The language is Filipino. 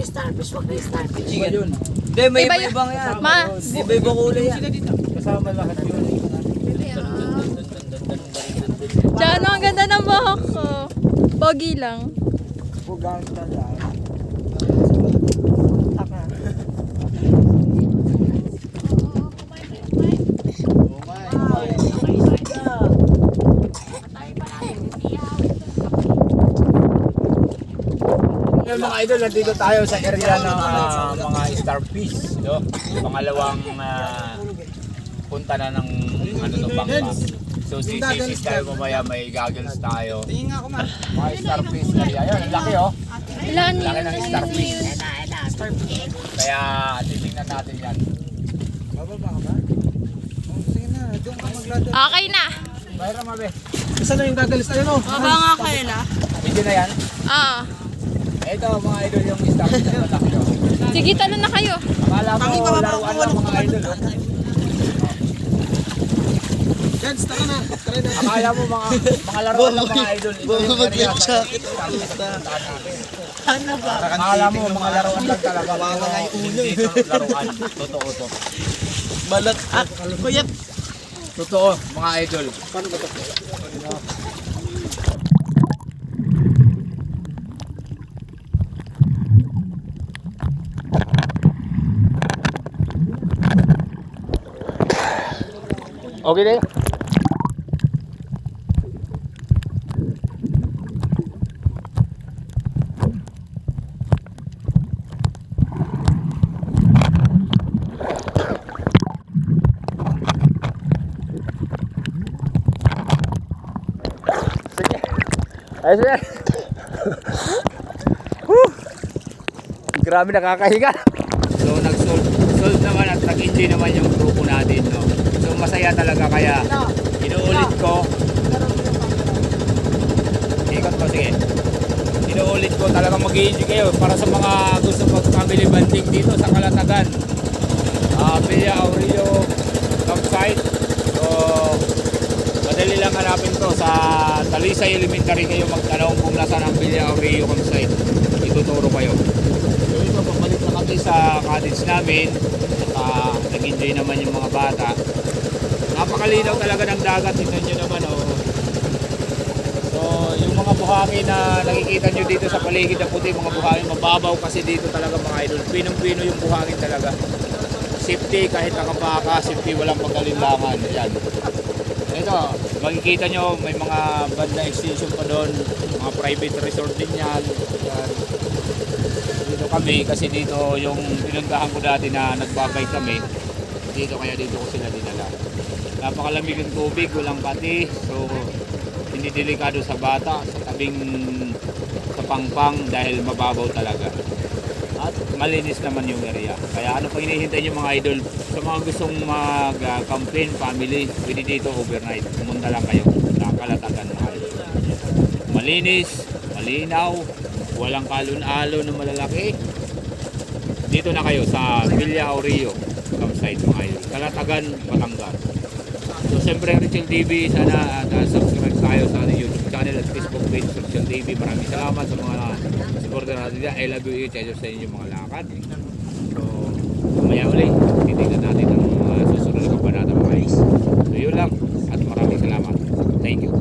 starfish, wag na starfish. Iba yun. Hindi, may iba-ibang yan. Iba-iba kulay yan. Kasama lahat yun. Diyan, ang ganda ng buhok ko. Pogi lang. Bugang talaga. Ngayon mga idol, nandito tayo sa area ng mga starfish, no? Pangalawang punta na ng ano to, bangka. So sisisis tayo mamaya, may goggles tayo. Tingin nga ako man. Mga starfish area. Ayun, ang laki oh. Ilan Laki ng starfish. Starfish. Kaya titingnan natin yan. Bababa ka ba? Sige na, doon ka maglado. Okay na. Mayroon mabe. Saan na yung gagalis? Ayun o. Baba nga kayo na. Video na yan. Oo. Ito mga idol yung starfish na malaki oh. Sige, talo na kayo. Akala mo laruan lang mga idol oh. Jens, tara na. Tara na. Akala mo mga laruan lang mga idol. Ito yung area sa starfish na puntahan natin. Ano ba? Akala mo mga laruan lang talaga. Hindi ito laruan. Totoo to. Balat. Kuya, Totoo mga idol. Paano ba ito? Okay deh. Ayos yan. Grabe nakakahiga. So nag-solve naman at nag-enjoy naman yung grupo natin, no. So masaya talaga kaya inuulit ko. Ikot ko, sige. Inuulit ko talaga mag-enjoy kayo para sa mga gusto mag-family banding dito sa Calatagan. Villa Aurelio campsite. So madali lang hanapin to sa Talisay Elementary kayo magtanong kung nasaan ang Villa Aurelio campsite. Ituturo kayo. So ito, pabalik na kami sa cottage namin. At nag-enjoy naman yung mga bata. Napakalinaw talaga ng dagat. Tingnan nyo naman oh. So yung mga buhangin na nakikita nyo dito sa paligid ng puti, mga buhangin mababaw kasi dito talaga mga idol. Pinong-pino yung buhangin talaga. Safety kahit nakapaka, safety walang pagkalinlangan. Yan. Ito, makikita nyo may mga banda extension pa doon, mga private resort din yan. Yan. Dito kami kasi dito yung pinuntahan ko dati na nagbabay kami. Dito kaya dito ko sila dinala. Napakalamig ng tubig, walang pati. So hindi delikado sa bata, sa tabing sa pangpang dahil mababaw talaga. At malinis naman yung area. Kaya ano pa hinihintay nyo mga idol? Sa mga gustong mag-campaign, family, pwede dito overnight. Pumunta lang kayo sa Calatagan na idol. Malinis, malinaw, walang kalun-alon na malalaki. Dito na kayo sa Villa Aurelio campsite mga idol. Calatagan, Batangas. So siyempre Richel TV, sana subscribe tayo sa ating YouTube channel at Facebook page Richel TV. Maraming salamat sa mga supporter natin dyan. I love you, cheers sa inyong mga lakad. So mamaya ulit, titignan natin ang susunod na kabanata mga guys. So yun lang at maraming salamat. Thank you.